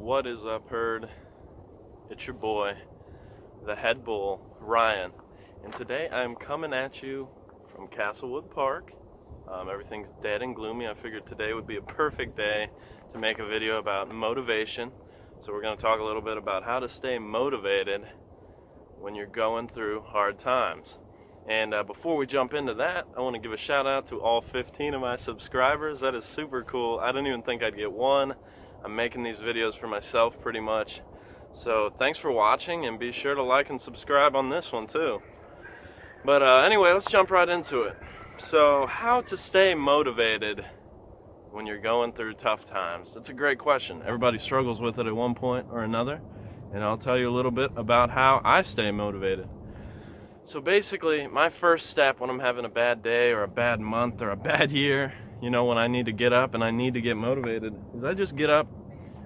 What is up, Herd? It's your boy, the head bull, Ryan, and today I'm coming at you from Castlewood Park. Everything's dead and gloomy. I figured today would be a perfect day to make a video about motivation. So we're going to talk a little bit about how to stay motivated when you're going through hard times. And before we jump into that, I want to give a shout out to all 15 of my subscribers. That is super cool. I didn't even think I'd get one. I'm making these videos for myself pretty much. So thanks for watching, and be sure to like and subscribe on this one too. But anyway, let's jump right into it. So how to stay motivated when you're going through tough times? It's a great question. Everybody struggles with it at one point or another. And I'll tell you a little bit about how I stay motivated. So basically, my first step when I'm having a bad day or a bad month or a bad year, you know, when I need to get up and I need to get motivated, is I just get up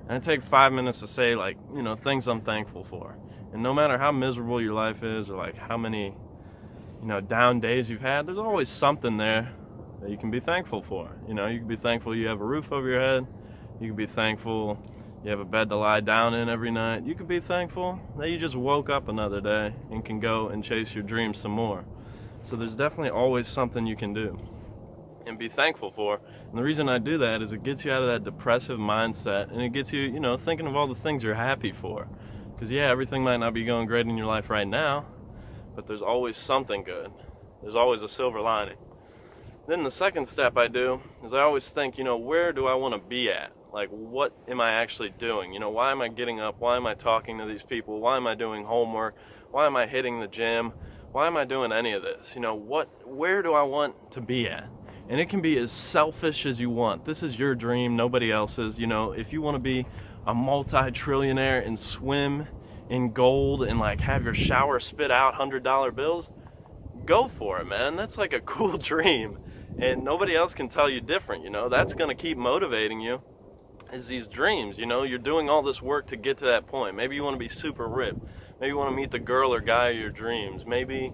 and I take 5 minutes to say, like, you know, things I'm thankful for. And no matter how miserable your life is or like how many, you know, down days you've had, there's always something there that you can be thankful for. You know, you can be thankful you have a roof over your head. You can be thankful you have a bed to lie down in every night. You can be thankful that you just woke up another day and can go and chase your dreams some more. So there's definitely always something you can do and be thankful for. And the reason I do that is it gets you out of that depressive mindset, and it gets you, you know, thinking of all the things you're happy for. Because yeah, everything might not be going great in your life right now, but there's always something good. There's always a silver lining. Then the second step I do is I always think, you know, where do I want to be at? Like, what am I actually doing? You know, why am I getting up? Why am I talking to these people? Why am I doing homework? Why am I hitting the gym? Why am I doing any of this? You know, where do I want to be at? And it can be as selfish as you want. This is your dream, nobody else's. You know, if you want to be a multi-trillionaire and swim in gold and like have your shower spit out $100 bills, go for it, man. That's like a cool dream. And nobody else can tell you different, you know. That's going to keep motivating you, is these dreams. You know, you're doing all this work to get to that point. Maybe you want to be super ripped. Maybe you want to meet the girl or guy of your dreams. Maybe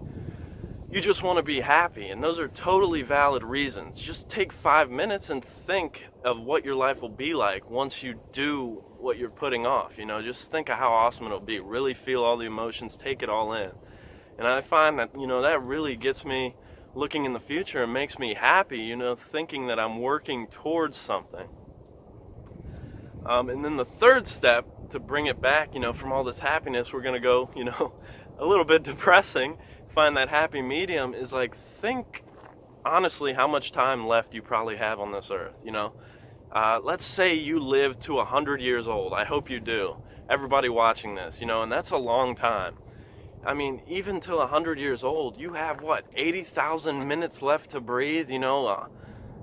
you just want to be happy, and those are totally valid reasons. Just take 5 minutes and think of what your life will be like once you do what you're putting off. You know, just think of how awesome it'll be. Really feel all the emotions, take it all in. And I find that, you know, that really gets me looking in the future and makes me happy, you know, thinking that I'm working towards something. And then the third step, to bring it back, you know, from all this happiness, we're going to go, you know, a little bit depressing. Find that happy medium is like, think honestly how much time left you probably have on this earth. You know, let's say you live to 100 years old. I hope you do. Everybody watching this, you know, and that's a long time. I mean, even till 100 years old, you have what, 80,000 minutes left to breathe, you know,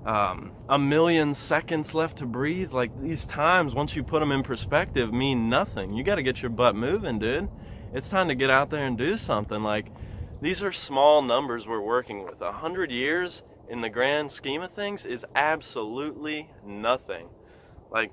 a million seconds left to breathe. Like, these times, once you put them in perspective, mean nothing. You got to get your butt moving, dude. It's time to get out there and do something. Like, these are small numbers we're working with. 100 years in the grand scheme of things is absolutely nothing. Like,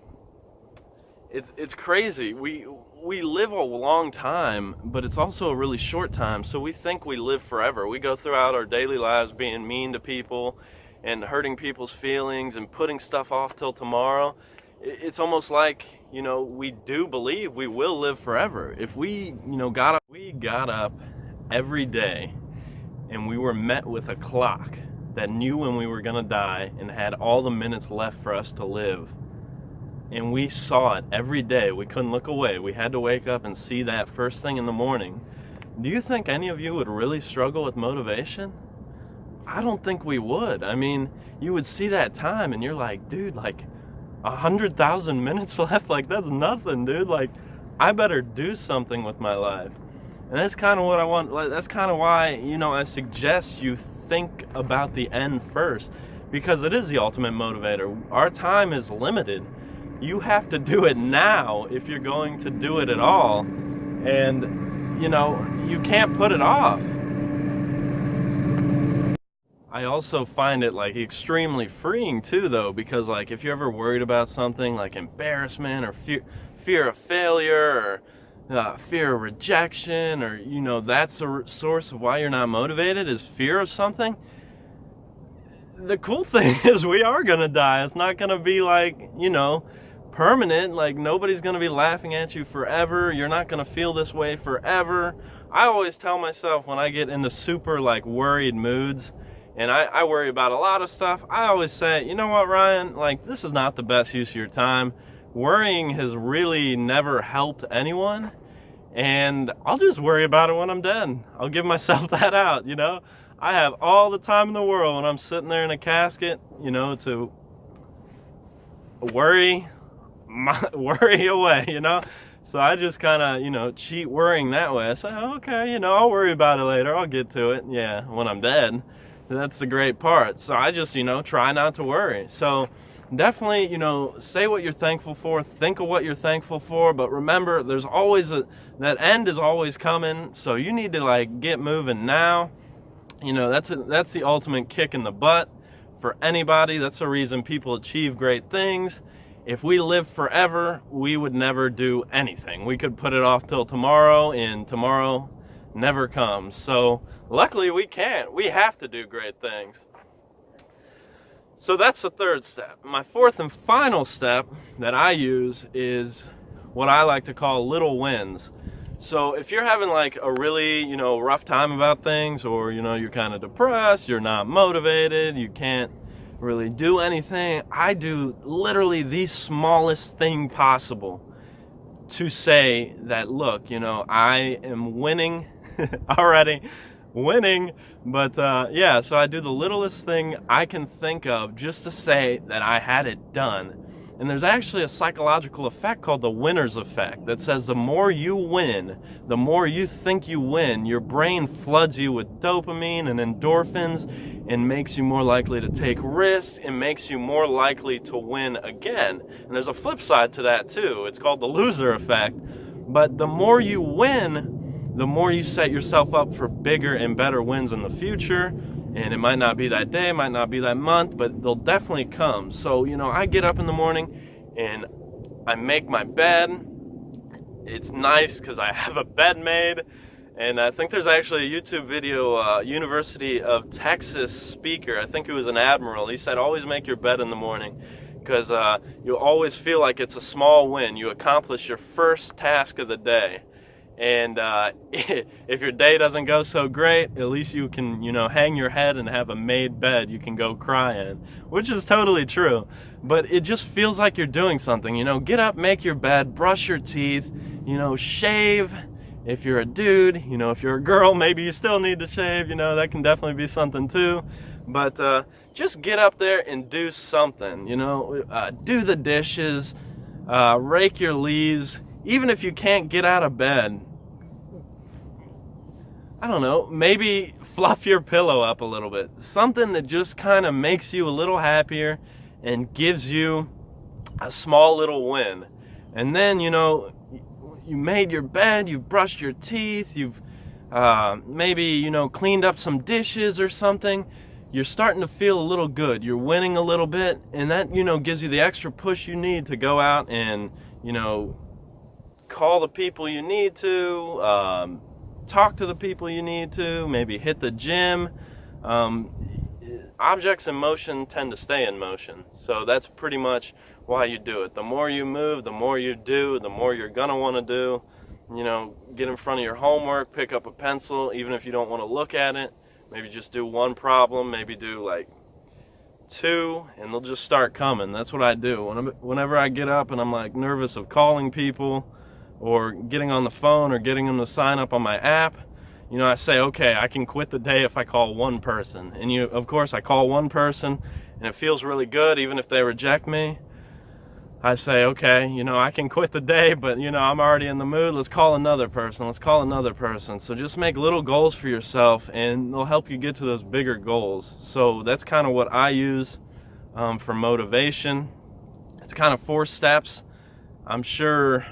it's crazy. We live a long time, but it's also a really short time. So we think we live forever. We go throughout our daily lives being mean to people and hurting people's feelings and putting stuff off till tomorrow. It's almost like, you know, we do believe we will live forever. If we, you know, got up every day and we were met with a clock that knew when we were going to die and had all the minutes left for us to live, and we saw it every day, we couldn't look away, we had to wake up and see that first thing in the morning, do you think any of you would really struggle with motivation? I don't think we would. I mean, you would see that time and you're like, dude, like 100,000 minutes left, like that's nothing, dude. Like, I better do something with my life. And that's kind of what I want. Like, that's kind of why, you know, I suggest you think about the end first, because it is the ultimate motivator. Our time is limited. You have to do it now if you're going to do it at all. And, you know, you can't put it off. I also find it like extremely freeing too, though, because like if you're ever worried about something like embarrassment or fear of failure or fear of rejection, or, you know, that's a source of why you're not motivated, is fear of something. The cool thing is we are gonna die. It's not gonna be like, you know, permanent. Like, nobody's going to be laughing at you forever. You're not going to feel this way forever. I always tell myself when I get into super like worried moods, and I worry about a lot of stuff, I always say, you know what, Ryan, like, this is not the best use of your time. Worrying has really never helped anyone, and I'll just worry about it when I'm dead. I'll give myself that out, you know? I have all the time in the world when I'm sitting there in a casket, you know, to worry away, you know? So I just kind of, you know, cheat worrying that way. I say, okay, you know, I'll worry about it later. I'll get to it, yeah, when I'm dead. That's the great part. So I just, you know, try not to worry. So definitely, you know, say what you're thankful for, think of what you're thankful for, but remember, there's always that end is always coming, so you need to, like, get moving now. You know, that's the ultimate kick in the butt for anybody. That's the reason people achieve great things. If we live forever, we would never do anything. We could put it off till tomorrow, and tomorrow never comes. So luckily we can't. We have to do great things. So that's the third step. My fourth and final step that I use is what I like to call little wins. So if you're having like a really, you know, rough time about things, or, you know, you're kind of depressed, you're not motivated, you can't really do anything, I do literally the smallest thing possible to say that, look, you know, I am winning already, but yeah, so I do the littlest thing I can think of just to say that I had it done. And there's actually a psychological effect called the winner's effect that says the more you win, the more you think you win, your brain floods you with dopamine and endorphins and makes you more likely to take risks and makes you more likely to win again. And there's a flip side to that too. It's called the loser effect. But the more you win, the more you set yourself up for bigger and better wins in the future. And it might not be that day, it might not be that month, but they'll definitely come. So, you know, I get up in the morning and I make my bed. It's nice because I have a bed made. And I think there's actually a YouTube video, University of Texas speaker, I think he was an admiral. He said, always make your bed in the morning, because you'll always feel like it's a small win. You accomplish your first task of the day. And if your day doesn't go so great, at least you can, you know, hang your head and have a made bed you can go cry in, which is totally true. But it just feels like you're doing something, you know. Get up, make your bed, brush your teeth, you know, shave. If you're a dude, you know, if you're a girl, maybe you still need to shave, you know, that can definitely be something too. But just get up there and do something, you know, do the dishes, rake your leaves. Even if you can't get out of bed, I don't know, maybe fluff your pillow up a little bit. Something that just kind of makes you a little happier and gives you a small little win. And then, you know, you made your bed, you've brushed your teeth, you've maybe, you know, cleaned up some dishes or something. You're starting to feel a little good. You're winning a little bit, and that, you know, gives you the extra push you need to go out and, you know, call the people you need to, talk to the people you need to, maybe hit the gym. Objects in motion tend to stay in motion, so that's pretty much why you do it. The more you move, the more you do, the more you're gonna want to do. You know, get in front of your homework, pick up a pencil, even if you don't want to look at it. Maybe just do one problem, maybe do like two, and they'll just start coming. That's what I do. Whenever I get up and I'm like nervous of calling people or getting on the phone or getting them to sign up on my app, you know, I say, okay, I can quit the day if I call one person. And of course, I call one person and it feels really good, even if they reject me. I say, okay, you know, I can quit the day, but, you know, I'm already in the mood. Let's call another person. Let's call another person. So just make little goals for yourself, and they'll help you get to those bigger goals. So that's kind of what I use for motivation. It's kind of 4 steps. I'm sure,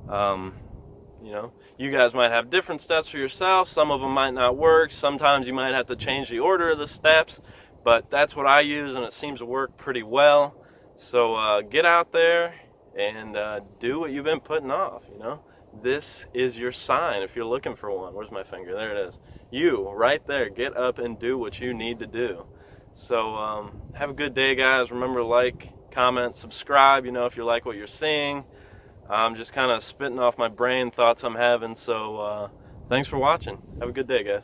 you know, you guys might have different steps for yourself. Some of them might not work. Sometimes you might have to change the order of the steps, but that's what I use, and it seems to work pretty well. So get out there and do what you've been putting off, you know. This is your sign if you're looking for one. Where's my finger? There it is. You, right there. Get up and do what you need to do. So have a good day, guys. Remember to like, comment, comment, subscribe, you know, if you like what you're seeing. I'm just kind of spitting off my brain, thoughts I'm having, so thanks for watching. Have a good day, guys.